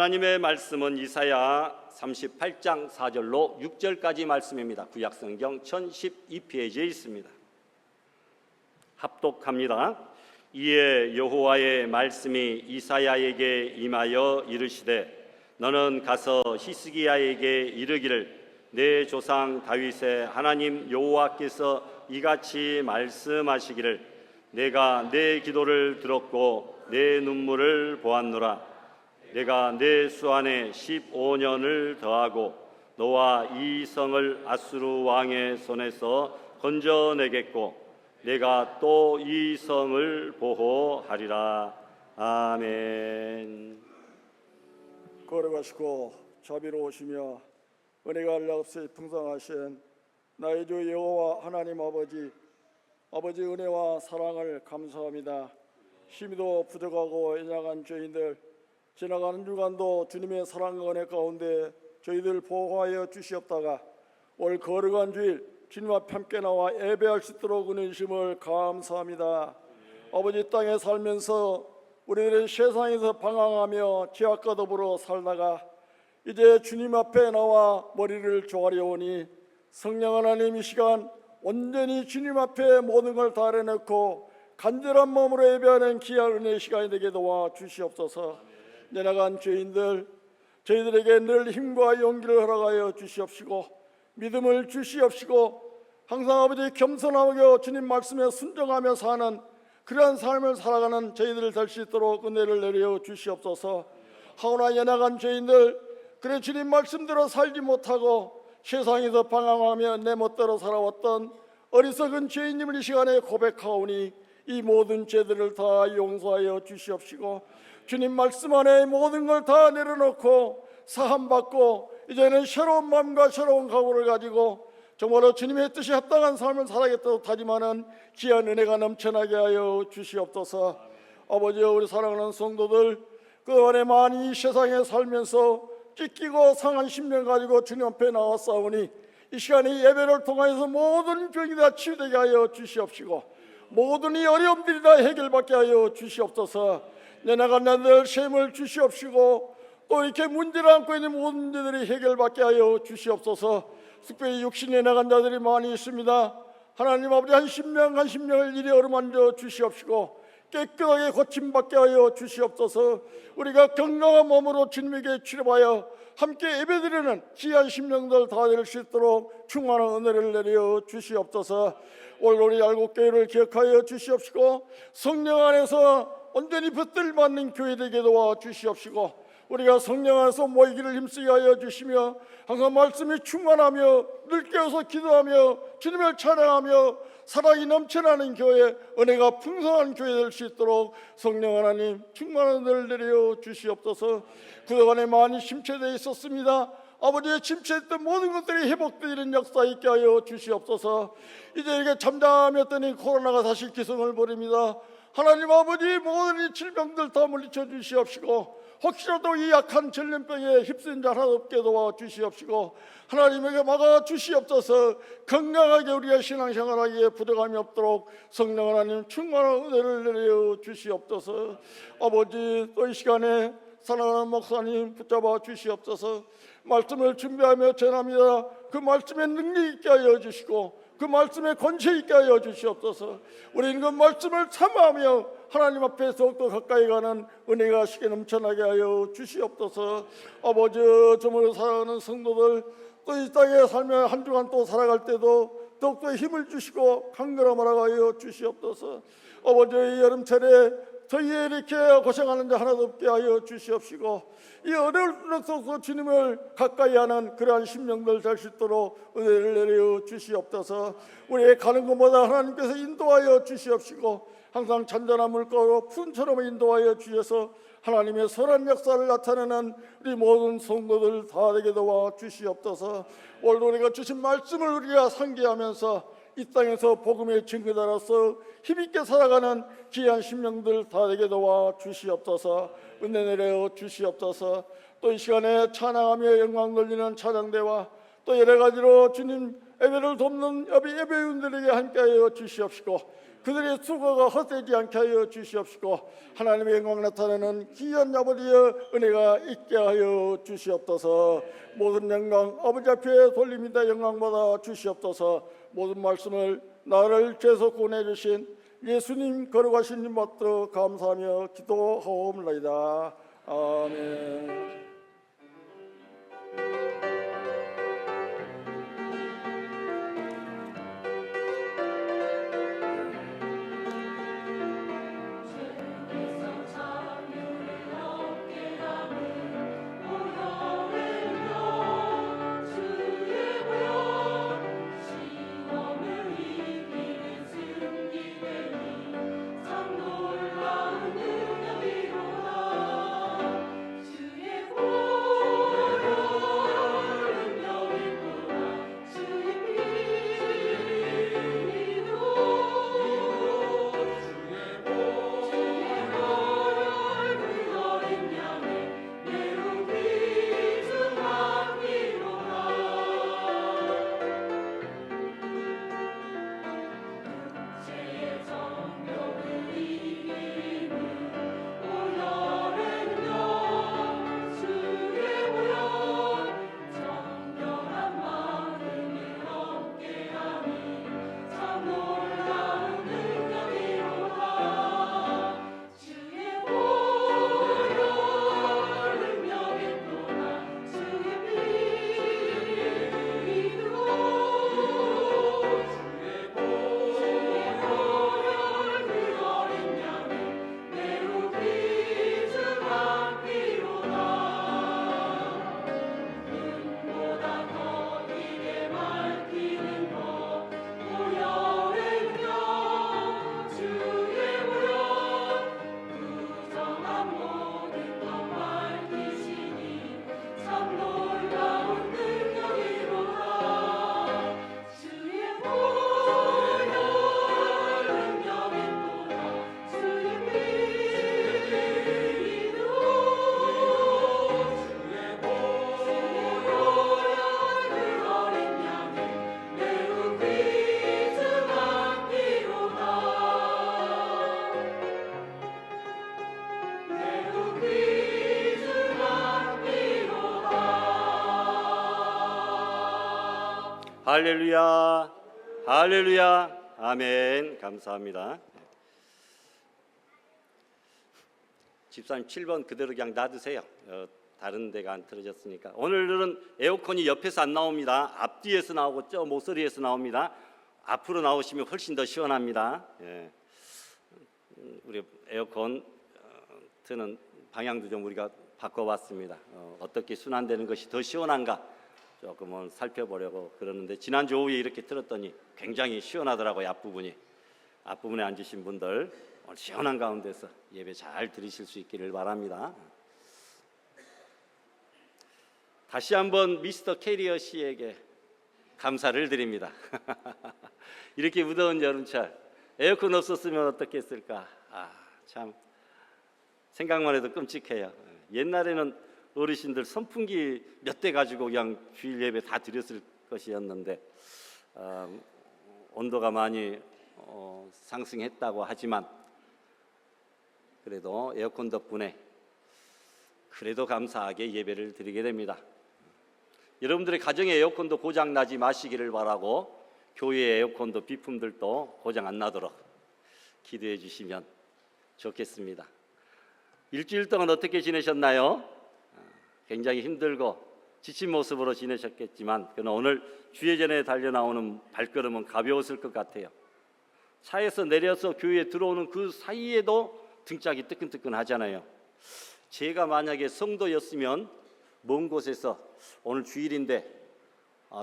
하나님의 말씀은 이사야 38장 4절로 6절까지 말씀입니다. 구약성경 1012페이지에 있습니다. 합독합니다. 이에 여호와의 말씀이 이사야에게 임하여 이르시되 너는 가서 히스기야에게 이르기를 내 조상 다윗의 하나님 여호와께서 이같이 말씀하시기를 내가 내 기도를 들었고 내 눈물을 보았노라. 내가 내 수안에 15년을 더하고 너와 이 성을 아수르 왕의 손에서 건져내겠고 내가 또 이 성을 보호하리라. 아멘. 거룩하시고 자비로우시며 은혜가 한량없이 풍성하신 나의 주 여호와 하나님 아버지 은혜와 사랑을 감사합니다. 힘도 부족하고 연약한 죄인들 지나가는 주간도 주님의 사랑과 은혜 가운데 저희들 보호하여 주시옵다가 올 거룩한 주일 주님 앞에 함께 나와 예배할 수 있도록 은혜 주심을 감사합니다. 아버지 땅에 살면서 우리들은 세상에서 방황하며 죄악과 더불어 살다가 이제 주님 앞에 나와 머리를 조아려오니 성령 하나님 이 시간 온전히 주님 앞에 모든 걸 다 내놓고 간절한 마음으로 예배하는 귀한 은혜의 시간이 되게 도와 주시옵소서. 내나간 죄인들 저희들에게 늘 힘과 용기를 허락하여 주시옵시고 믿음을 주시옵시고 항상 아버지 겸손하게 주님 말씀에 순종하며 사는 그러한 삶을 살아가는 저희들 될 수 있도록 은혜를 내려 주시옵소서. 하오나 연약한 죄인들 그래 주님 말씀대로 살지 못하고 세상에서 방황하며 내 멋대로 살아왔던 어리석은 죄인님을 이 시간에 고백하오니 이 모든 죄들을 다 용서하여 주시옵시고 주님 말씀 안에 모든 걸 다 내려놓고 사함받고 이제는 새로운 마음과 새로운 각오를 가지고 정말로 주님의 뜻이 합당한 삶을 살아야겠다고 다짐하는 귀한 은혜가 넘쳐나게 하여 주시옵소서. 아버지 우리 사랑하는 성도들 그 안에 많이 이 세상에 살면서 찢기고 상한 심령 가지고 주님 앞에 나왔사오니 이 시간에 예배를 통하여서 모든 병이 다 치유되게 하여 주시옵시고 모든 이 어려움들이 다 해결받게 하여 주시옵소서. 내 나간 자들 셈을 주시옵시고 또 이렇게 문제를 안고 있는 모든 문제들이 해결받게 하여 주시옵소서. 특별히 육신에 나간 자들이 많이 있습니다. 하나님 아버지 한 심령을 이리 어루만져 주시옵시고 깨끗하게 고침받게 하여 주시옵소서. 우리가 건강한 몸으로 주님에게 출입하여 함께 예배드리는 귀한 심령들 다 될 수 있도록 충만한 은혜를 내려 주시옵소서. 올로리 알곡교회를 기억하여 주시옵시고 성령 안에서 온전히 붙들받는 교회 되게 도와 주시옵시고 우리가 성령 안에서 모이기를 힘쓰게 하여 주시며 항상 말씀이 충만하며 늘 깨어서 기도하며 주님을 찬양하며 사랑이 넘쳐나는 교회 은혜가 풍성한 교회 될 수 있도록 성령 하나님 충만한 은혜를 내려 주시옵소서. 그동안에 많이 침체되어 있었습니다. 아버지의 침체했던 모든 것들이 회복되는 역사 있게 하여 주시옵소서. 이제 이렇게 잠잠했더니 코로나가 다시 기승을 부립니다. 하나님 아버지 모든 이 질병들 다 물리쳐 주시옵시고 혹시라도 이 약한 전염병에 휩쓸린 자 하나 없게 도와 주시옵시고 하나님에게 막아 주시옵소서. 건강하게 우리가 신앙생활하기에 부족함이 없도록 성령 하나님 충만한 은혜를 내려 주시옵소서. 아버지 또 이 시간에 사랑하는 목사님 붙잡아 주시옵소서. 말씀을 준비하며 전합니다. 그 말씀에 능력 있게 하여 주시고 그 말씀에 권세 있게 하여 주시옵소서. 우리는 그 말씀을 참아하며 하나님 앞에 더욱더 가까이 가는 은혜가 시게 넘쳐나게 하여 주시옵소서. 아버지 저물어 사랑하는 성도들 또 이 땅에 살며 한 주간 또 살아갈 때도 더욱더 힘을 주시고 강건함을 하여 주시옵소서. 아버지 여름철에 저희에 이렇게 고생하는 자 하나도 없게 하여 주시옵시고 이 어려울 속에서 주님을 가까이 하는 그러한 심령들 될 수 있도록 은혜를 내려 주시옵소서. 우리의 가는 곳마다 하나님께서 인도하여 주시옵시고 항상 잔잔한 물가로 푼처럼 인도하여 주셔서 하나님의 선한 역사를 나타내는 우리 모든 성도들 다 되게 도와 주시옵소서. 오늘 우리가 주신 말씀을 우리가 상기하면서 이 땅에서 복음의 증거자로서 힘있게 살아가는 귀한 심령들 다 되게 도와 주시옵소서. 은혜 내려 주시옵소서. 또 이 시간에 찬양하며 영광 돌리는 찬양대와 또 여러 가지로 주님 예배를 돕는 예배인들에게 함께하여 주시옵시고 그들의 수고가 헛되지 않게 하여 주시옵시고 하나님의 영광 나타내는 귀한 아버지의 은혜가 있게 하여 주시옵소서. 모든 영광 아버지 앞에 돌립니다. 영광 받아 주시옵소서. 모든 말씀을 나를 계속 보내주신 예수님 걸어가신 님부터 감사하며 기도하옵나이다. 아멘. 할렐루야, 할렐루야, 아멘. 감사합니다. 집사님 7번 그대로 그냥 놔두세요. 다른 데가 안 틀어졌으니까. 오늘은 에어컨이 옆에서 안 나옵니다. 앞뒤에서 나오고 저 모서리에서 나옵니다. 앞으로 나오시면 훨씬 더 시원합니다. 예. 우리 에어컨 트는 방향도 좀 우리가 바꿔봤습니다. 어떻게 순환되는 것이 더 시원한가 조금은 살펴보려고 그러는데, 지난주 오후에 이렇게 틀었더니 굉장히 시원하더라고요. 앞부분에 앉으신 분들 오늘 시원한 가운데서 예배 잘 드리실 수 있기를 바랍니다. 다시 한번 미스터 캐리어 씨에게 감사를 드립니다. 이렇게 무더운 여름철 에어컨 없었으면 어떻겠을까. 참 생각만 해도 끔찍해요. 옛날에는 어르신들 선풍기 몇 대 가지고 그냥 주일 예배 다 드렸을 것이었는데 온도가 많이 상승했다고 하지만 그래도 에어컨 덕분에 그래도 감사하게 예배를 드리게 됩니다. 여러분들의 가정의 에어컨도 고장 나지 마시기를 바라고, 교회의 에어컨도 비품들도 고장 안 나도록 기도해 주시면 좋겠습니다. 일주일 동안 어떻게 지내셨나요? 굉장히 힘들고 지친 모습으로 지내셨겠지만 그러나 오늘 주예전에 달려나오는 발걸음은 가벼웠을 것 같아요. 차에서 내려서 교회에 들어오는 그 사이에도 등짝이 뜨끈뜨끈 하잖아요. 제가 만약에 성도였으면 먼 곳에서 오늘 주일인데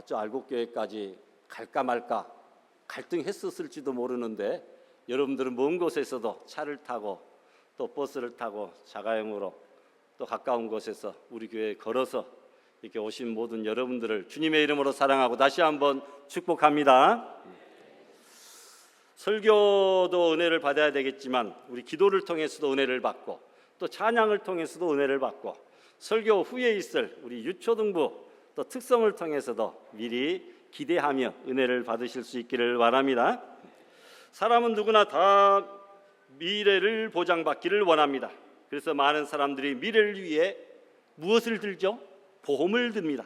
저 알곡교회까지 갈까 말까 갈등했었을지도 모르는데, 여러분들은 먼 곳에서도 차를 타고 또 버스를 타고 자가용으로 또 가까운 곳에서 우리 교회에 걸어서 이렇게 오신 모든 여러분들을 주님의 이름으로 사랑하고 다시 한번 축복합니다. 설교도 은혜를 받아야 되겠지만 우리 기도를 통해서도 은혜를 받고 또 찬양을 통해서도 은혜를 받고 설교 후에 있을 우리 유초등부 또 특성을 통해서도 미리 기대하며 은혜를 받으실 수 있기를 바랍니다. 사람은 누구나 다 미래를 보장받기를 원합니다. 그래서 많은 사람들이 미래를 위해 무엇을 들죠? 보험을 듭니다.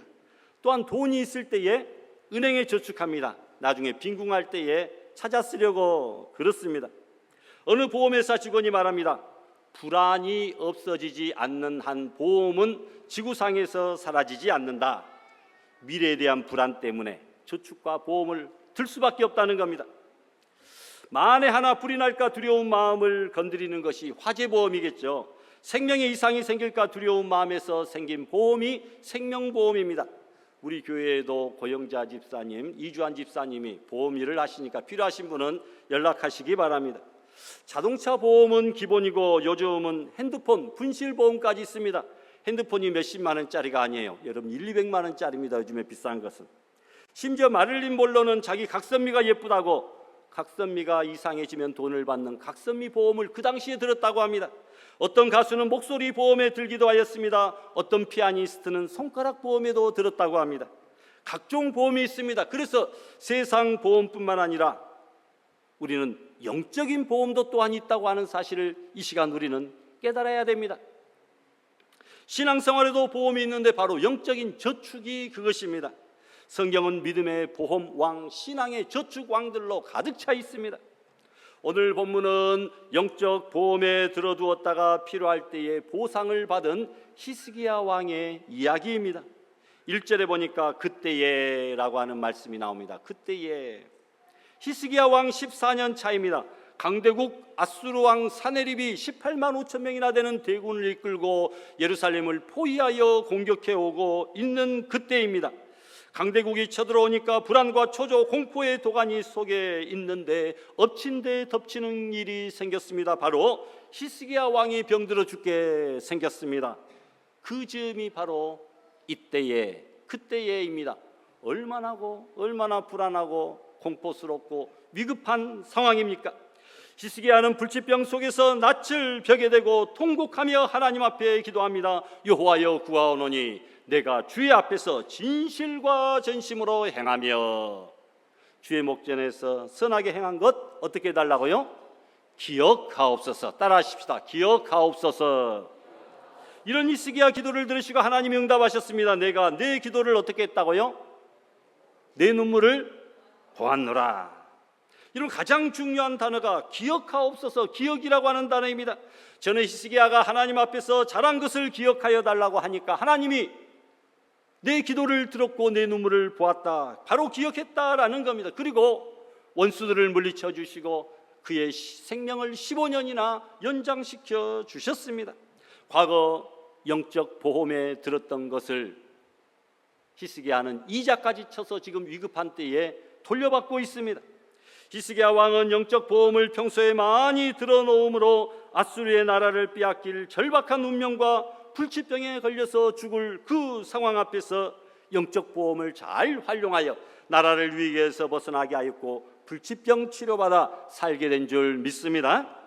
또한 돈이 있을 때에 은행에 저축합니다. 나중에 빈궁할 때에 찾아 쓰려고 그렇습니다. 어느 보험회사 직원이 말합니다. 불안이 없어지지 않는 한 보험은 지구상에서 사라지지 않는다. 미래에 대한 불안 때문에 저축과 보험을 들 수밖에 없다는 겁니다. 만에 하나 불이 날까 두려운 마음을 건드리는 것이 화재보험이겠죠. 생명에 이상이 생길까 두려운 마음에서 생긴 보험이 생명보험입니다. 우리 교회에도 고영자 집사님, 이주환 집사님이 보험 일을 하시니까 필요하신 분은 연락하시기 바랍니다. 자동차 보험은 기본이고 요즘은 핸드폰 분실보험까지 있습니다. 핸드폰이 몇십만 원짜리가 아니에요. 여러분 1,200만 원짜리입니다. 요즘에 비싼 것은. 심지어 마릴린 몰로는 자기 각선미가 예쁘다고 각선미가 이상해지면 돈을 받는 각선미 보험을 그 당시에 들었다고 합니다. 어떤 가수는 목소리 보험에 들기도 하였습니다. 어떤 피아니스트는 손가락 보험에도 들었다고 합니다. 각종 보험이 있습니다. 그래서 세상 보험뿐만 아니라 우리는 영적인 보험도 또한 있다고 하는 사실을 이 시간 우리는 깨달아야 됩니다. 신앙생활에도 보험이 있는데 바로 영적인 저축이 그것입니다. 성경은 믿음의 보험 왕, 신앙의 저축 왕들로 가득 차 있습니다. 오늘 본문은 영적 보험에 들어두었다가 필요할 때에 보상을 받은 히스기야 왕의 이야기입니다. 1절에 보니까 그때에 라고 하는 말씀이 나옵니다. 그때에. 히스기야 왕 14년 차입니다. 강대국 아수르 왕 사네립이 18만 5천 명이나 되는 대군을 이끌고 예루살렘을 포위하여 공격해 오고 있는 그때입니다. 강대국이 쳐들어오니까 불안과 초조, 공포의 도가니 속에 있는데 엎친 데 덮치는 일이 생겼습니다. 바로 히스기야 왕이 병들어 죽게 생겼습니다. 그 즈음이 바로 이때에, 그때에입니다. 얼마나 불안하고 공포스럽고 위급한 상황입니까? 히스기야는 불치병 속에서 낯을 벽에 대고 통곡하며 하나님 앞에 기도합니다. 여호와여 구하오노니 내가 주의 앞에서 진실과 전심으로 행하며. 주의 목전에서 선하게 행한 것 어떻게 해달라고요? 기억하옵소서. 따라하십시다. 기억하옵소서. 이런 히스기야 기도를 들으시고 하나님이 응답하셨습니다. 내가 내 기도를 어떻게 했다고요? 내 눈물을 보았노라. 이런 가장 중요한 단어가 기억하옵소서, 기억이라고 하는 단어입니다. 저는 히스기야가 하나님 앞에서 잘한 것을 기억하여 달라고 하니까 하나님이 내 기도를 들었고 내 눈물을 보았다, 바로 기억했다라는 겁니다. 그리고 원수들을 물리쳐 주시고 그의 생명을 15년이나 연장시켜 주셨습니다. 과거 영적 보험에 들었던 것을 히스기야는 이자까지 쳐서 지금 위급한 때에 돌려받고 있습니다. 히스기야 왕은 영적 보험을 평소에 많이 들어놓음으로 아수르의 나라를 빼앗길 절박한 운명과 불치병에 걸려서 죽을 그 상황 앞에서 영적 보험을 잘 활용하여 나라를 위기에서 벗어나게 하였고 불치병 치료받아 살게 된 줄 믿습니다.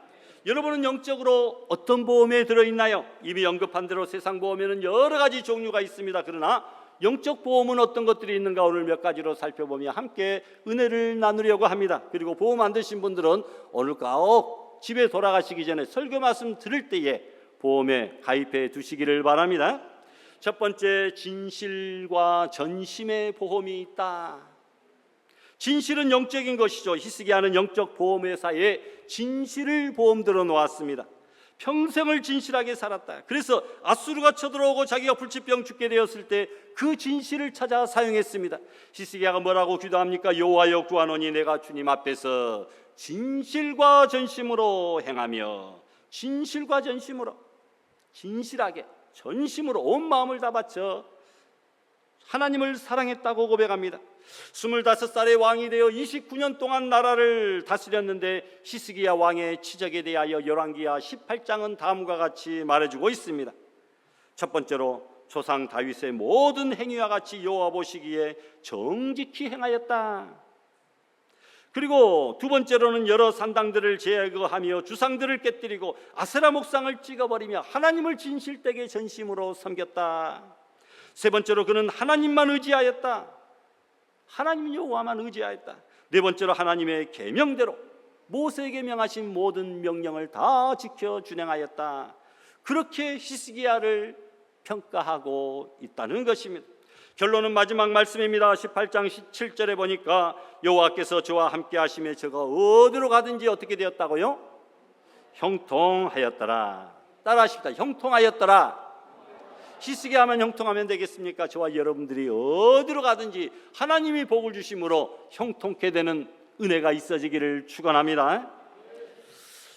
여러분은 영적으로 어떤 보험에 들어있나요? 이미 언급한 대로 세상 보험에는 여러 가지 종류가 있습니다. 그러나 영적 보험은 어떤 것들이 있는가 오늘 몇 가지로 살펴보며 함께 은혜를 나누려고 합니다. 그리고 보험 안 드신 분들은 오늘 꼭 집에 돌아가시기 전에 설교 말씀 들을 때에 보험에 가입해 두시기를 바랍니다. 첫 번째, 진실과 전심의 보험이 있다. 진실은 영적인 것이죠. 히스기야는 영적 보험회사에 진실을 보험 들어 놓았습니다. 평생을 진실하게 살았다. 그래서 아수르가 쳐들어오고 자기가 불치병 죽게 되었을 때 그 진실을 찾아 사용했습니다. 히스기야가 뭐라고 기도합니까? 여호와여 구하노니 내가 주님 앞에서 진실과 전심으로 행하며. 진실과 전심으로, 진실하게 전심으로 온 마음을 다 바쳐 하나님을 사랑했다고 고백합니다. 25살의 왕이 되어 29년 동안 나라를 다스렸는데 히스기야 왕의 치적에 대하여 열왕기하 18장은 다음과 같이 말해주고 있습니다. 첫 번째로 조상 다윗의 모든 행위와 같이 여호와 보시기에 정직히 행하였다. 그리고 두 번째로는 여러 산당들을 제거하며 주상들을 깨뜨리고 아세라 목상을 찍어버리며 하나님을 진실되게 전심으로 섬겼다. 세 번째로 그는 하나님만 의지하였다. 하나님 여호와만 의지하였다. 네 번째로 하나님의 계명대로 모세에게 명하신 모든 명령을 다 지켜 준행하였다. 그렇게 히스기야를 평가하고 있다는 것입니다. 결론은 마지막 말씀입니다. 18장 17절에 보니까 여호와께서 저와 함께 하심에 저가 어디로 가든지 어떻게 되었다고요? 형통하였더라. 따라하십시다. 형통하였더라. 히스기야 하면 형통하면 되겠습니까? 저와 여러분들이 어디로 가든지 하나님이 복을 주심으로 형통케 되는 은혜가 있어지기를 축원합니다.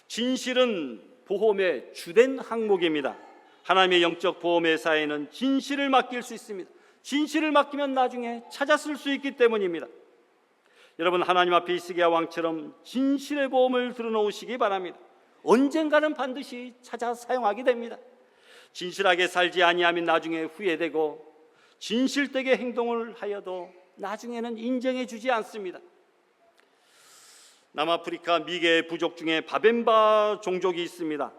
진실은 보험의 주된 항목입니다. 하나님의 영적 보험회사에는 진실을 맡길 수 있습니다. 진실을 맡기면 나중에 찾았을 수 있기 때문입니다. 여러분, 하나님 앞에 히스기야 왕처럼 진실의 보험을 들어놓으시기 바랍니다. 언젠가는 반드시 찾아 사용하게 됩니다. 진실하게 살지 아니하면 나중에 후회되고, 진실되게 행동을 하여도 나중에는 인정해 주지 않습니다. 남아프리카 미개 부족 중에 바벤바 종족이 있습니다.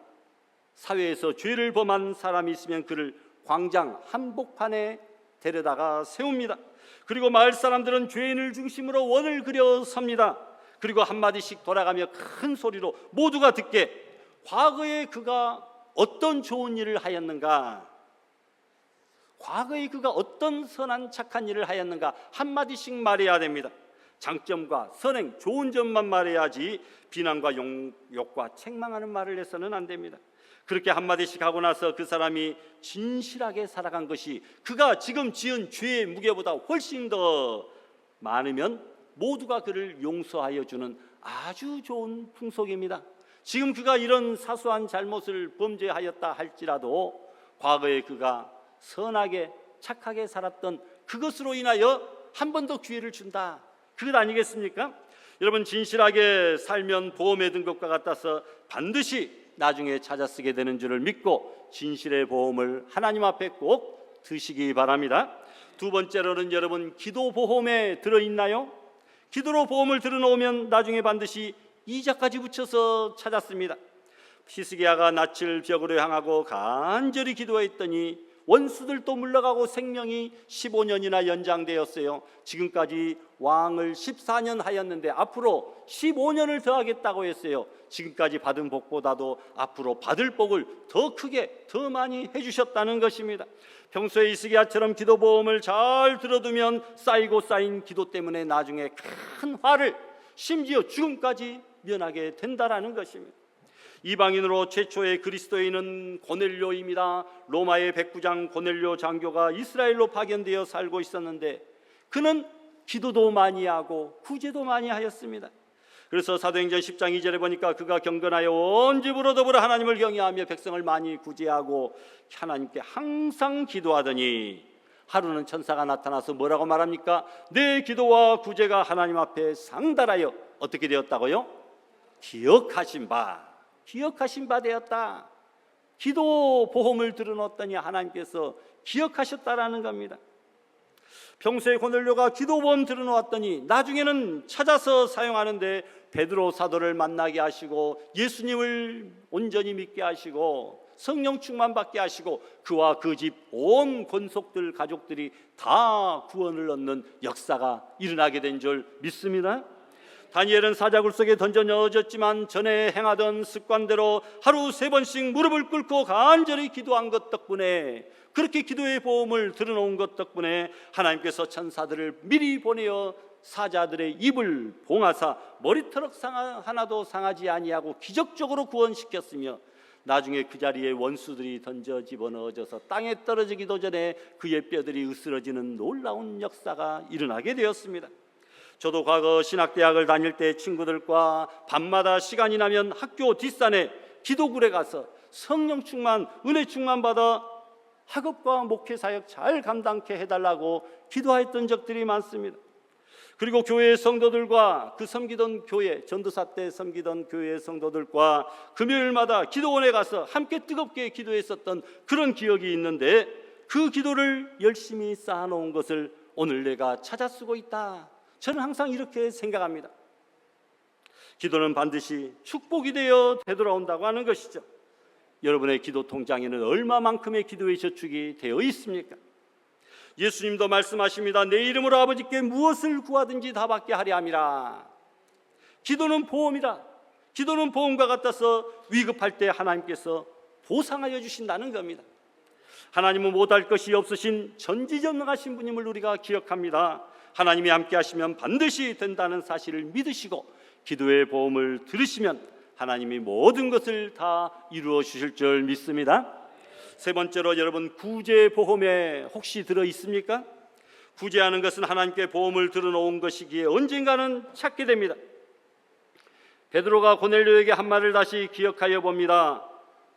사회에서 죄를 범한 사람이 있으면 그를 광장 한복판에 데려다가 세웁니다. 그리고 마을 사람들은 죄인을 중심으로 원을 그려 섭니다. 그리고 한마디씩 돌아가며 큰 소리로 모두가 듣게 과거에 그가 어떤 좋은 일을 하였는가, 과거에 그가 어떤 선한 착한 일을 하였는가 한마디씩 말해야 됩니다. 장점과 선행, 좋은 점만 말해야지 비난과 욕과 책망하는 말을 해서는 안 됩니다. 그렇게 한마디씩 하고 나서 그 사람이 진실하게 살아간 것이 그가 지금 지은 죄의 무게보다 훨씬 더 많으면 모두가 그를 용서하여 주는 아주 좋은 풍속입니다. 지금 그가 이런 사소한 잘못을 범죄하였다 할지라도 과거에 그가 선하게 착하게 살았던 그것으로 인하여 한 번 더 기회를 준다, 그것 아니겠습니까? 여러분, 진실하게 살면 보험에 든 것과 같아서 반드시 나중에 찾아 쓰게 되는 줄을 믿고 진실의 보험을 하나님 앞에 꼭 드시기 바랍니다. 두 번째로는 여러분, 기도 보험에 들어있나요? 기도로 보험을 들어놓으면 나중에 반드시 이자까지 붙여서 찾았습니다. 히스기야가 낯을 벽으로 향하고 간절히 기도했더니 원수들도 물러가고 생명이 15년이나 연장되었어요. 지금까지 왕을 14년 하였는데 앞으로 15년을 더 하겠다고 했어요. 지금까지 받은 복보다도 앞으로 받을 복을 더 크게 더 많이 해주셨다는 것입니다. 평소에 히스기야처럼 기도 보험을 잘 들어두면 쌓이고 쌓인 기도 때문에 나중에 큰 화를, 심지어 죽음까지 면하게 된다라는 것입니다. 이방인으로 최초의 그리스도인은 고넬료입니다. 로마의 백부장 고넬료 장교가 이스라엘로 파견되어 살고 있었는데 그는 기도도 많이 하고 구제도 많이 하였습니다. 그래서 사도행전 10장 2절에 보니까 그가 경건하여 온 집으로 더불어 하나님을 경외하며 백성을 많이 구제하고 하나님께 항상 기도하더니 하루는 천사가 나타나서 뭐라고 말합니까? 내 기도와 구제가 하나님 앞에 상달하여 어떻게 되었다고요? 기억하신 바 되었다. 기도 보험을 들어놓았더니 하나님께서 기억하셨다라는 겁니다. 평소에 고넬료가 기도 보험 들어놓았더니 나중에는 찾아서 사용하는데 베드로 사도를 만나게 하시고 예수님을 온전히 믿게 하시고 성령 충만받게 하시고 그와 그 집 온 권속들 가족들이 다 구원을 얻는 역사가 일어나게 된 줄 믿습니다. 다니엘은 사자굴 속에 던져 넣어졌지만 전에 행하던 습관대로 하루 3번씩 무릎을 꿇고 간절히 기도한 것 덕분에, 그렇게 기도의 보험을 들어놓은 것 덕분에 하나님께서 천사들을 미리 보내어 사자들의 입을 봉하사 머리털 하나도 상하지 아니하고 기적적으로 구원시켰으며 나중에 그 자리에 원수들이 던져 집어넣어져서 땅에 떨어지기도 전에 그의 뼈들이 으스러지는 놀라운 역사가 일어나게 되었습니다. 저도 과거 신학대학을 다닐 때 친구들과 밤마다 시간이 나면 학교 뒷산에 기도굴에 가서 성령 충만, 은혜 충만 받아 학업과 목회 사역 잘 감당케 해달라고 기도했던 적들이 많습니다. 그리고 교회 성도들과 그 섬기던 교회, 전도사 때 섬기던 교회 성도들과 금요일마다 기도원에 가서 함께 뜨겁게 기도했었던 그런 기억이 있는데 그 기도를 열심히 쌓아놓은 것을 오늘 내가 찾아 쓰고 있다. 저는 항상 이렇게 생각합니다. 기도는 반드시 축복이 되어 되돌아온다고 하는 것이죠. 여러분의 기도 통장에는 얼마만큼의 기도의 저축이 되어 있습니까? 예수님도 말씀하십니다. 내 이름으로 아버지께 무엇을 구하든지 다 받게 하려 함이라. 기도는 보험이라. 기도는 보험과 같아서 위급할 때 하나님께서 보상하여 주신다는 겁니다. 하나님은 못할 것이 없으신 전지전능하신 분임을 우리가 기억합니다. 하나님이 함께 하시면 반드시 된다는 사실을 믿으시고 기도의 보험을 들으시면 하나님이 모든 것을 다 이루어 주실 줄 믿습니다. 세 번째로, 여러분, 구제보험에 혹시 들어 있습니까? 구제하는 것은 하나님께 보험을 들어놓은 것이기에 언젠가는 찾게 됩니다. 베드로가 고넬료에게 한 말을 다시 기억하여 봅니다.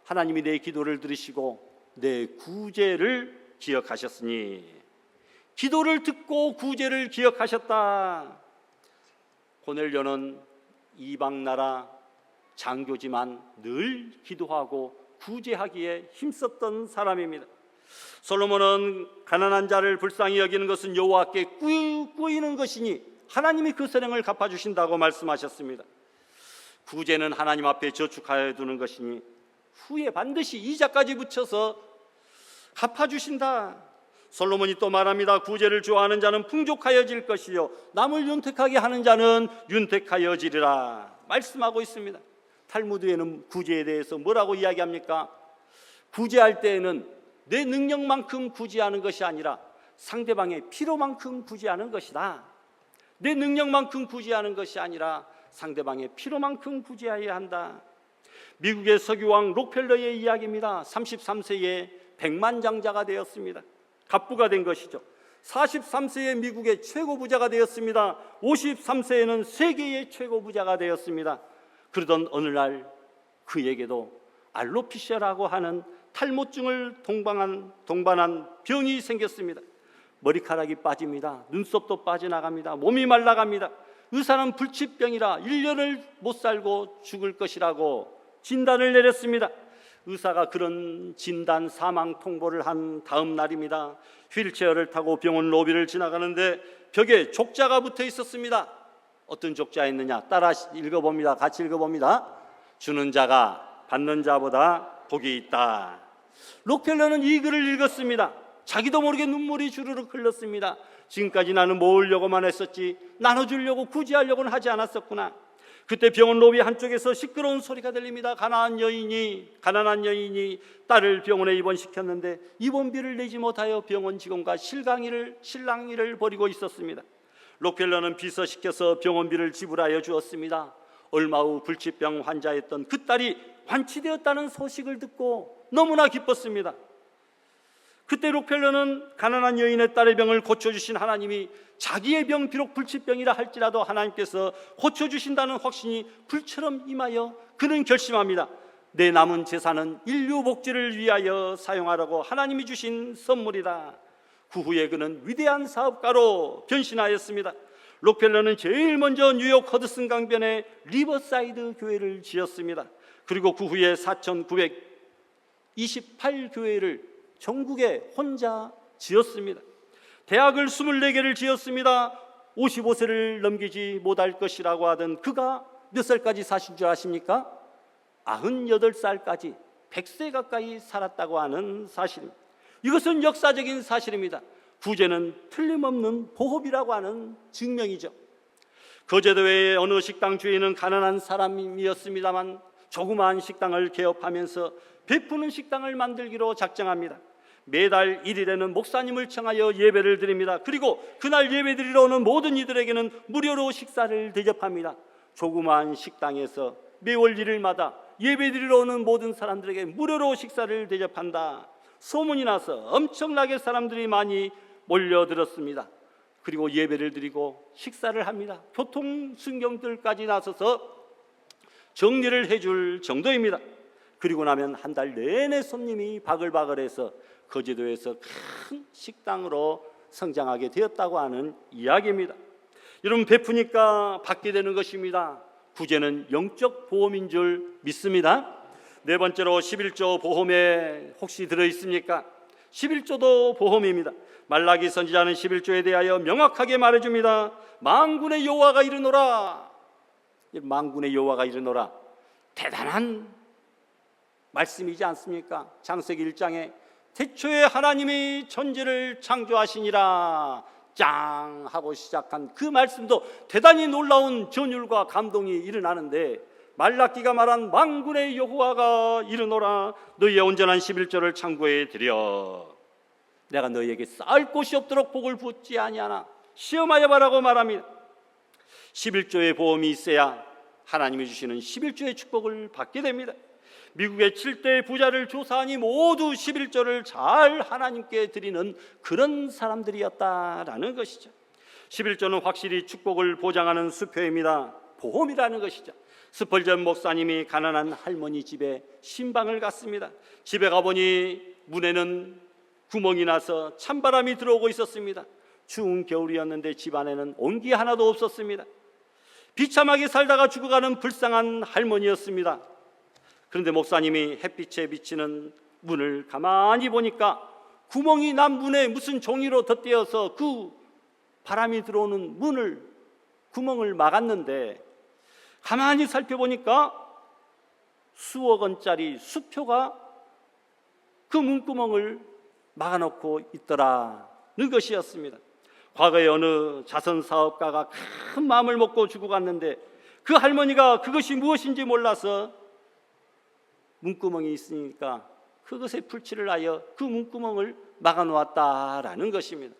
하나님이 내 기도를 들으시고 내 구제를 기억하셨으니. 기도를 듣고 구제를 기억하셨다. 고넬료는 이방나라 장교지만 늘 기도하고 구제하기에 힘썼던 사람입니다. 솔로몬은 가난한 자를 불쌍히 여기는 것은 여호와께 꾸이는 것이니 하나님이 그 선행을 갚아주신다고 말씀하셨습니다. 구제는 하나님 앞에 저축하여 두는 것이니 후에 반드시 이자까지 붙여서 갚아주신다. 솔로몬이 또 말합니다. 구제를 좋아하는 자는 풍족하여질 것이요 남을 윤택하게 하는 자는 윤택하여지리라 말씀하고 있습니다. 탈무드에는 구제에 대해서 뭐라고 이야기합니까? 구제할 때에는 내 능력만큼 구제하는 것이 아니라 상대방의 필요만큼 구제하는 것이다. 내 능력만큼 구제하는 것이 아니라 상대방의 필요만큼 구제해야 한다. 미국의 석유왕 록펠러의 이야기입니다. 33세에 백만장자가 되었습니다. 갑부가 된 것이죠. 43세에 미국의 최고 부자가 되었습니다. 53세에는 세계의 최고 부자가 되었습니다. 그러던 어느 날 그에게도 알로피시아라고 하는 탈모증을 동반한 병이 생겼습니다. 머리카락이 빠집니다. 눈썹도 빠져나갑니다. 몸이 말라갑니다. 의사는 불치병이라 1년을 못 살고 죽을 것이라고 진단을 내렸습니다. 의사가 그런 진단 사망 통보를 한 다음 날입니다. 휠체어를 타고 병원 로비를 지나가는데 벽에 족자가 붙어 있었습니다. 어떤 족자였느냐? 따라 읽어봅니다. 같이 읽어봅니다. 주는 자가 받는 자보다 복이 있다. 록펠러는 이 글을 읽었습니다. 자기도 모르게 눈물이 주르륵 흘렀습니다. 지금까지 나는 모으려고만 했었지 나눠주려고 구제하려고는 하지 않았었구나. 그때 병원 로비 한쪽에서 시끄러운 소리가 들립니다. 가난한 여인이 딸을 병원에 입원시켰는데 입원비를 내지 못하여 병원 직원과 실랑이를 벌이고 있었습니다. 록펠러는 비서시켜서 병원비를 지불하여 주었습니다. 얼마 후 불치병 환자였던 그 딸이 완치되었다는 소식을 듣고 너무나 기뻤습니다. 그때 록펠러는 가난한 여인의 딸의 병을 고쳐주신 하나님이 자기의 병, 비록 불치병이라 할지라도 하나님께서 고쳐주신다는 확신이 불처럼 임하여 그는 결심합니다. 내 남은 재산은 인류 복지를 위하여 사용하라고 하나님이 주신 선물이다. 그 후에 그는 위대한 사업가로 변신하였습니다. 록펠러는 제일 먼저 뉴욕 허드슨 강변에 리버사이드 교회를 지었습니다. 그리고 그 후에 4,928교회를 전국에 혼자 지었습니다. 대학을 24개를 지었습니다. 55세를 넘기지 못할 것이라고 하던 그가 몇 살까지 사신 줄 아십니까? 98살까지 100세 가까이 살았다고 하는 사실입니다. 이것은 역사적인 사실입니다. 구제는 틀림없는 보험이라고 하는 증명이죠. 거제도의 어느 식당 주인은 가난한 사람이었습니다만 조그마한 식당을 개업하면서 베푸는 식당을 만들기로 작정합니다. 매달 1일에는 목사님을 청하여 예배를 드립니다. 그리고 그날 예배 드리러 오는 모든 이들에게는 무료로 식사를 대접합니다. 조그마한 식당에서 매월 1일마다 예배 드리러 오는 모든 사람들에게 무료로 식사를 대접한다. 소문이 나서 엄청나게 사람들이 많이 몰려들었습니다. 그리고 예배를 드리고 식사를 합니다. 교통순경들까지 나서서 정리를 해줄 정도입니다. 그리고 나면 한 달 내내 손님이 바글바글해서 거제도에서 큰 식당으로 성장하게 되었다고 하는 이야기입니다. 여러분, 베푸니까 받게 되는 것입니다. 구제는 영적 보험인 줄 믿습니다. 네 번째로 11조 보험에 혹시 들어있습니까? 11조도 보험입니다. 말라기 선지자는 11조에 대하여 명확하게 말해줍니다. 만군의 여호와가 이르노라. 만군의 여호와가 이르노라. 대단한 말씀이지 않습니까? 창세기 1장에 태초에 하나님이 천지를 창조하시니라 짱 하고 시작한 그 말씀도 대단히 놀라운 전율과 감동이 일어나는데 말라기가 말한 만군의 여호와가 이르노라. 너희의 온전한 11조를 창고에 들여 내가 너희에게 쌓을 곳이 없도록 복을 붓지 아니하나 시험하여 봐라고 말합니다. 11조의 보험이 있어야 하나님이 주시는 11조의 축복을 받게 됩니다. 미국의 7대 부자를 조사하니 모두 11조를 잘 하나님께 드리는 그런 사람들이었다라는 것이죠. 11조는 확실히 축복을 보장하는 수표입니다. 보험이라는 것이죠. 스펄전 목사님이 가난한 할머니 집에 신방을 갔습니다. 집에 가보니 문에는 구멍이 나서 찬바람이 들어오고 있었습니다. 추운 겨울이었는데 집 안에는 온기 하나도 없었습니다. 비참하게 살다가 죽어가는 불쌍한 할머니였습니다. 그런데 목사님이 햇빛에 비치는 문을 가만히 보니까 구멍이 난 문에 무슨 종이로 덧대어서 그 바람이 들어오는 구멍을 막았는데 가만히 살펴보니까 수억 원짜리 수표가 그 문구멍을 막아놓고 있더라는 것이었습니다. 과거에 어느 자선사업가가 큰 마음을 먹고 죽어갔는데 그 할머니가 그것이 무엇인지 몰라서 문구멍이 있으니까 그것에 풀칠을 하여 그 문구멍을 막아놓았다라는 것입니다.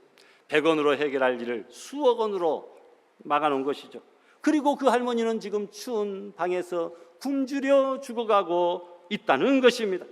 100원으로 해결할 일을 수억 원으로 막아놓은 것이죠. 그리고 그 할머니는 지금 추운 방에서 굶주려 죽어가고 있다는 것입니다.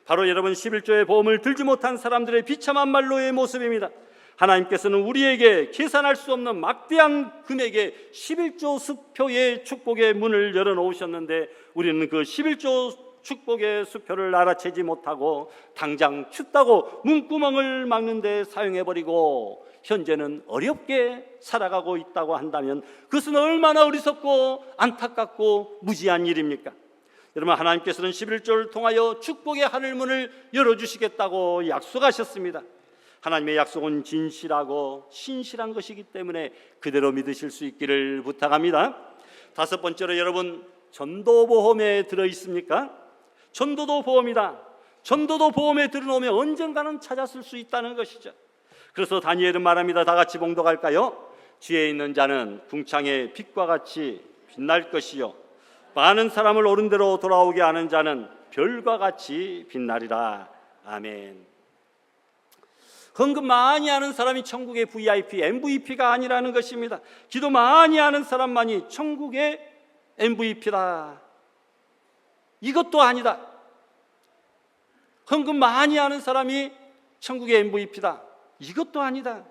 바로 여러분 11조의 보험을 들지 못한 사람들의 비참한 말로의 모습입니다. 하나님께서는 우리에게 계산할 수 없는 막대한 금액의 11조 수표의 축복의 문을 열어놓으셨는데 우리는 그 11조 축복의 수표를 알아채지 못하고 당장 춥다고 문구멍을 막는 데 사용해버리고 현재는 어렵게 살아가고 있다고 한다면 그것은 얼마나 어리석고 안타깝고 무지한 일입니까? 여러분, 하나님께서는 11조를 통하여 축복의 하늘문을 열어주시겠다고 약속하셨습니다. 하나님의 약속은 진실하고 신실한 것이기 때문에 그대로 믿으실 수 있기를 부탁합니다. 다섯 번째로 여러분, 전도보험에 들어있습니까? 전도도 보험이다. 전도도 보험에 들어놓으면 언젠가는 찾았을 수 있다는 것이죠. 그래서 다니엘은 말합니다. 다 같이 봉독할까요? 지혜 있는 자는 궁창의 빛과 같이 빛날 것이요 많은 사람을 옳은 대로 돌아오게 하는 자는 별과 같이 빛나리라. 아멘. 헌금 많이 하는 사람이 천국의 VIP, MVP가 아니라는 것입니다. 기도 많이 하는 사람만이 천국의 MVP다. 이것도 아니다. 헌금 많이 하는 사람이 천국의 MVP다. 이것도 아니다.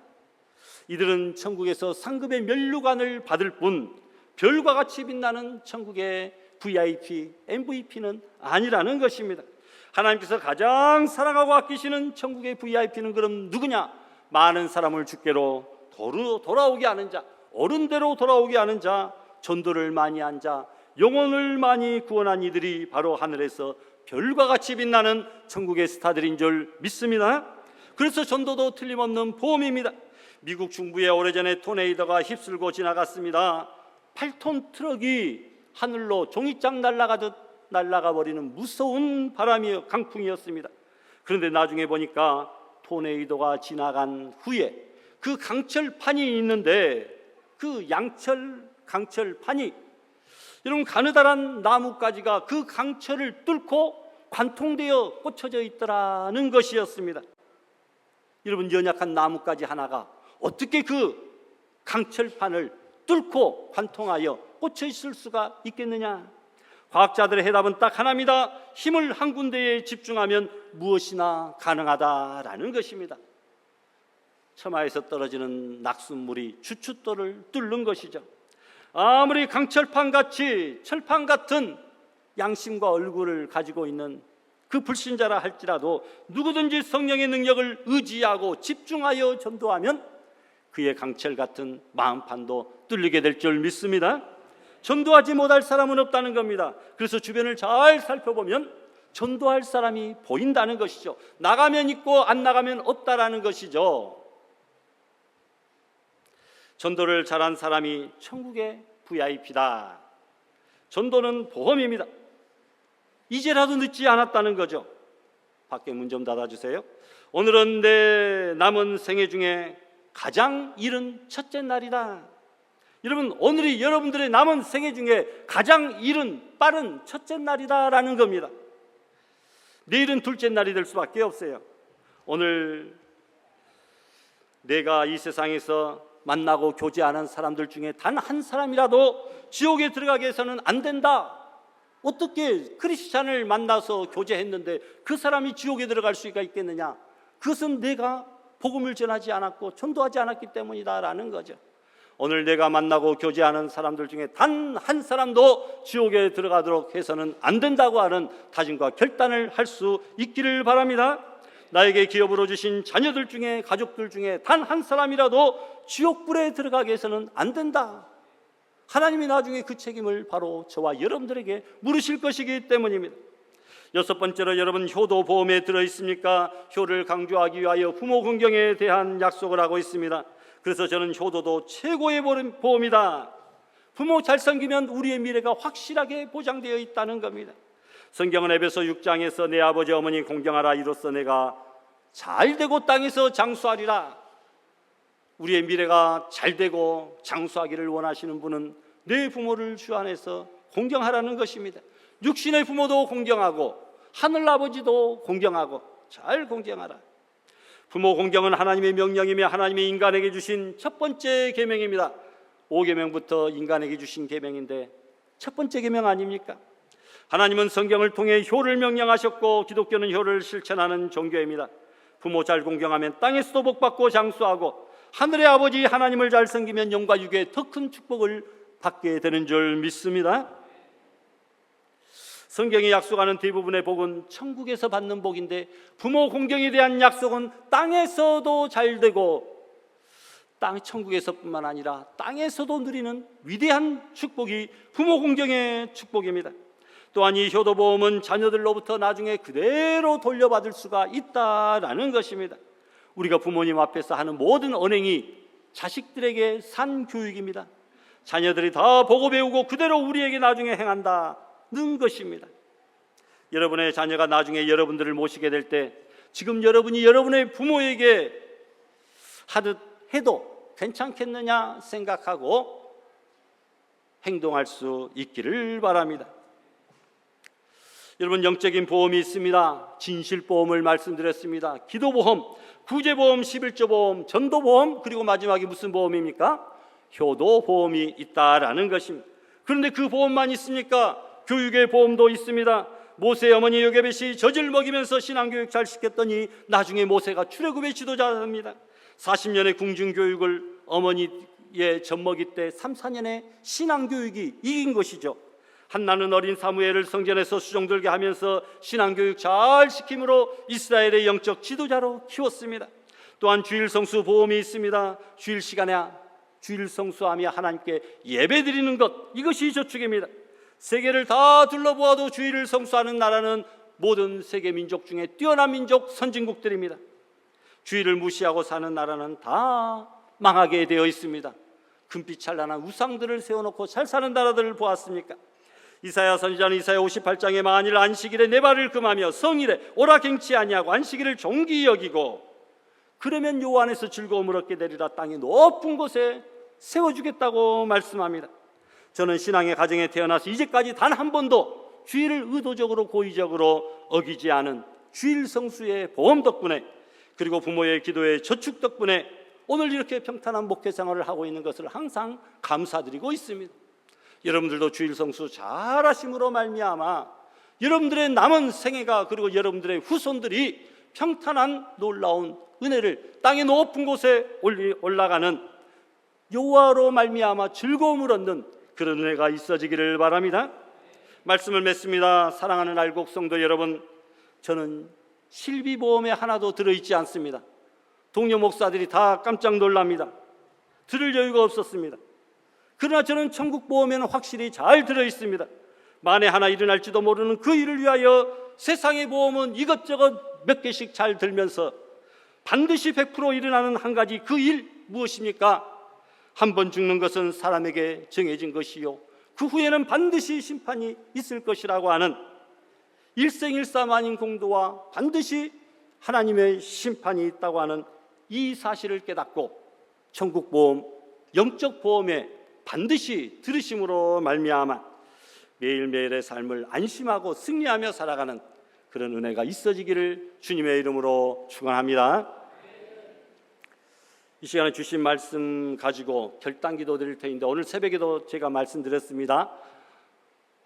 이들은 천국에서 상급의 면류관을 받을 뿐 별과 같이 빛나는 천국의 VIP, MVP는 아니라는 것입니다. 하나님께서 가장 사랑하고 아끼시는 천국의 VIP는 그럼 누구냐? 많은 사람을 주께로 돌아오게 하는 자, 어른대로 돌아오게 하는 자, 전도를 많이 한 자, 영혼을 많이 구원한 이들이 바로 하늘에서 별과 같이 빛나는 천국의 스타들인 줄 믿습니다. 그래서 전도도 틀림없는 보험입니다. 미국 중부에 오래전에 토네이도가 휩쓸고 지나갔습니다. 8톤 트럭이 하늘로 종이장 날아가듯 날아가 버리는 무서운 바람이 강풍이었습니다. 그런데 나중에 보니까 토네이도가 지나간 후에 그 강철판이 있는데 그 강철판이 여러분 가느다란 나뭇가지가 그 강철을 뚫고 관통되어 꽂혀져 있더라는 것이었습니다. 여러분, 연약한 나뭇가지 하나가 어떻게 그 강철판을 뚫고 관통하여 꽂혀 있을 수가 있겠느냐? 과학자들의 해답은 딱 하나입니다. 힘을 한 군데에 집중하면 무엇이나 가능하다라는 것입니다. 처마에서 떨어지는 낙숫물이 주춧돌을 뚫는 것이죠. 아무리 강철판같이 철판 같은 양심과 얼굴을 가지고 있는 그 불신자라 할지라도 누구든지 성령의 능력을 의지하고 집중하여 전도하면 그의 강철 같은 마음판도 뚫리게 될 줄 믿습니다. 전도하지 못할 사람은 없다는 겁니다. 그래서 주변을 잘 살펴보면 전도할 사람이 보인다는 것이죠. 나가면 있고 안 나가면 없다라는 것이죠. 전도를 잘한 사람이 천국의 VIP다. 전도는 보험입니다. 이제라도 늦지 않았다는 거죠. 밖에 문 좀 닫아주세요. 오늘은 내 남은 생애 중에 가장 이른 첫째 날이다. 여러분, 오늘이 여러분들의 남은 생애 중에 가장 빠른 첫째 날이다라는 겁니다. 내일은 둘째 날이 될 수밖에 없어요. 오늘 내가 이 세상에서 만나고 교제하는 사람들 중에 단 한 사람이라도 지옥에 들어가게 해서는 안 된다. 어떻게 크리스찬을 만나서 교제했는데 그 사람이 지옥에 들어갈 수가 있겠느냐? 그것은 내가 복음을 전하지 않았고 전도하지 않았기 때문이다라는 거죠. 오늘 내가 만나고 교제하는 사람들 중에 단 한 사람도 지옥에 들어가도록 해서는 안 된다고 하는 다짐과 결단을 할 수 있기를 바랍니다. 나에게 기업으로 주신 자녀들 중에, 가족들 중에 단 한 사람이라도 지옥불에 들어가게 해서는 안 된다. 하나님이 나중에 그 책임을 바로 저와 여러분들에게 물으실 것이기 때문입니다. 여섯 번째로, 여러분 효도 보험에 들어있습니까? 효를 강조하기 위하여 부모 긍정에 대한 약속을 하고 있습니다. 그래서 저는 효도도 최고의 보험이다. 부모 잘 섬기면 우리의 미래가 확실하게 보장되어 있다는 겁니다. 성경은 에베소 6장에서 내 아버지 어머니 공경하라, 이로써 내가 잘되고 땅에서 장수하리라. 우리의 미래가 잘되고 장수하기를 원하시는 분은 내 부모를 주 안에서 공경하라는 것입니다. 육신의 부모도 공경하고 하늘아버지도 공경하고 잘 공경하라. 부모 공경은 하나님의 명령이며 하나님이 인간에게 주신 첫 번째 계명입니다. 5계명부터 인간에게 주신 계명인데 첫 번째 계명 아닙니까? 하나님은 성경을 통해 효를 명령하셨고 기독교는 효를 실천하는 종교입니다. 부모 잘 공경하면 땅에서도 복받고 장수하고 하늘의 아버지 하나님을 잘 섬기면 영과 육의 더 큰 축복을 받게 되는 줄 믿습니다. 성경이 약속하는 대부분의 복은 천국에서 받는 복인데 부모 공경에 대한 약속은 땅에서도 잘 되고 천국에서뿐만 아니라 땅에서도 누리는 위대한 축복이 부모 공경의 축복입니다. 또한 이 효도보험은 자녀들로부터 나중에 그대로 돌려받을 수가 있다라는 것입니다. 우리가 부모님 앞에서 하는 모든 언행이 자식들에게 산 교육입니다. 자녀들이 다 보고 배우고 그대로 우리에게 나중에 행한다는 것입니다. 여러분의 자녀가 나중에 여러분들을 모시게 될 때 지금 여러분이 여러분의 부모에게 하듯 해도 괜찮겠느냐 생각하고 행동할 수 있기를 바랍니다. 여러분, 영적인 보험이 있습니다. 진실보험을 말씀드렸습니다. 기도보험, 구제보험, 11조 보험, 전도보험, 그리고 마지막에 무슨 보험입니까? 효도보험이 있다라는 것입니다. 그런데 그 보험만 있습니까? 교육의 보험도 있습니다. 모세 어머니 요게벳이 젖을 먹이면서 신앙교육 잘 시켰더니 나중에 모세가 출애굽의 지도자입니다. 40년의 궁중교육을 어머니의 젖먹이 때 3, 4년의 신앙교육이 이긴 것이죠. 한나는 어린 사무엘을 성전에서 수종들게 하면서 신앙교육 잘 시킴으로 이스라엘의 영적 지도자로 키웠습니다. 또한 주일 성수 보험이 있습니다. 주일 시간에 주일 성수하며 하나님께 예배드리는 것, 이것이 저축입니다. 세계를 다 둘러보아도 주일을 성수하는 나라는 모든 세계 민족 중에 뛰어난 민족, 선진국들입니다. 주일을 무시하고 사는 나라는 다 망하게 되어 있습니다. 금빛 찬란한 우상들을 세워놓고 잘 사는 나라들을 보았습니까? 이사야 선지자는 이사야 58장에 만일 안식일에 내 발을 금하며 성일에 오락행치 아니하고 안식일을 종기 여기고 그러면 요 안에서 즐거움을 얻게 되리라 땅의 높은 곳에 세워주겠다고 말씀합니다. 저는 신앙의 가정에 태어나서 이제까지 단 한 번도 주일을 의도적으로 고의적으로 어기지 않은 주일 성수의 보험 덕분에, 그리고 부모의 기도의 저축 덕분에 오늘 이렇게 평탄한 목회 생활을 하고 있는 것을 항상 감사드리고 있습니다. 여러분들도 주일 성수 잘하심으로 말미암아 여러분들의 남은 생애가, 그리고 여러분들의 후손들이 평탄한 놀라운 은혜를 땅의 높은 곳에 올라가는 여호와로 말미암아 즐거움을 얻는 그런 은혜가 있어지기를 바랍니다. 말씀을 맺습니다. 사랑하는 알곡 성도 여러분, 저는 실비보험에 하나도 들어있지 않습니다. 동료 목사들이 다 깜짝 놀랍니다. 들을 여유가 없었습니다. 그러나 저는 천국보험에는 확실히 잘 들어있습니다. 만에 하나 일어날지도 모르는 그 일을 위하여 세상의 보험은 이것저것 몇 개씩 잘 들면서 반드시 100% 일어나는 한 가지, 그 일 무엇입니까? 한 번 죽는 것은 사람에게 정해진 것이요 그 후에는 반드시 심판이 있을 것이라고 하는 일생일사만인 공도와 반드시 하나님의 심판이 있다고 하는 이 사실을 깨닫고 천국보험, 영적보험에 반드시 들으심으로 말미암아 매일매일의 삶을 안심하고 승리하며 살아가는 그런 은혜가 있어지기를 주님의 이름으로 축원합니다. 이 시간에 주신 말씀 가지고 결단기도 드릴 터인데, 오늘 새벽에도 제가 말씀드렸습니다.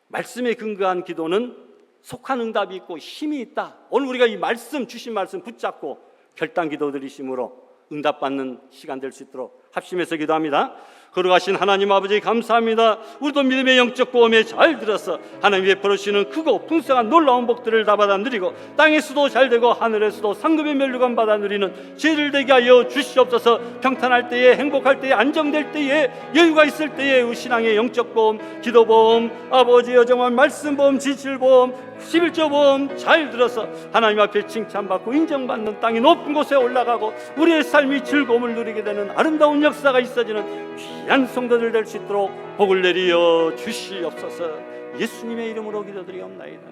말씀에 근거한 기도는 속한 응답이 있고 힘이 있다. 오늘 우리가 이 말씀, 주신 말씀 붙잡고 결단기도 드리심으로 응답받는 시간 될 수 있도록 합심해서 기도합니다. 걸어가신 하나님 아버지 감사합니다. 우리도 믿음의 영적 보험에 잘 들어서 하나님 베풀어주시는 크고 풍성한 놀라운 복들을 다 받아 누리고 땅에서도 잘 되고 하늘에서도 상급의 면류관 받아 누리는 죄를 되게 하여 주시옵소서. 평탄할 때에, 행복할 때에, 안정될 때에, 여유가 있을 때에 신앙의 영적 보험, 기도 보험, 아버지 여정한 말씀 보험, 진실 보험, 11조 보험 잘 들어서 하나님 앞에 칭찬받고 인정받는 땅이 높은 곳에 올라가고 우리의 삶이 즐거움을 누리게 되는 아름다운 역사가 있어지는 귀한 성도들 될 수 있도록 복을 내리어 주시옵소서. 예수님의 이름으로 기도드리옵나이다.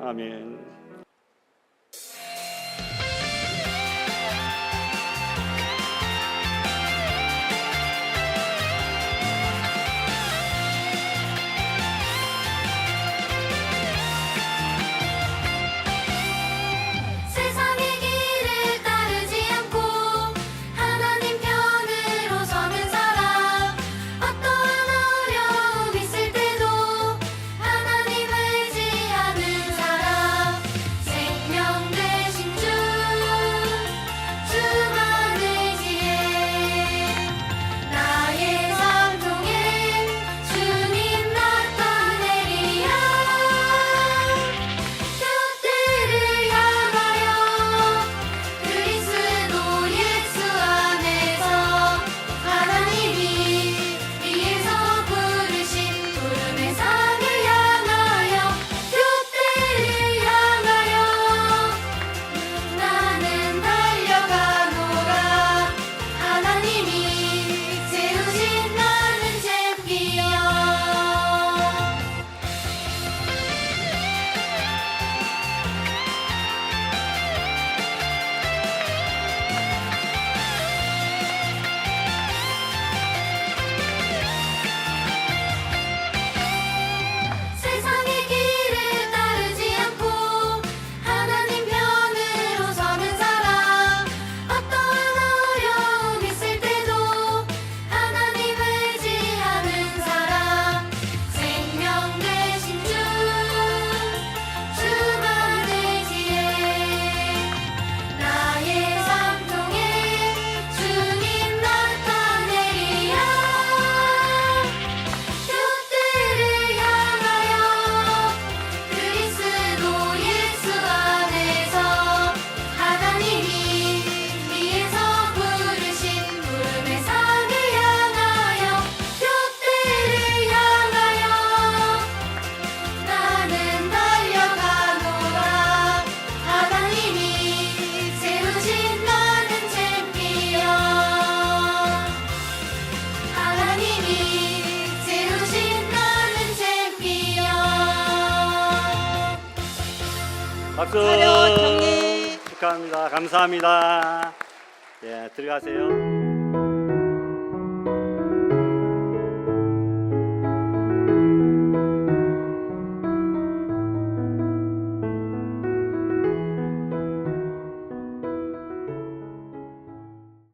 아멘. 박수. 축하합니다. 감사합니다. 예, 들어가세요.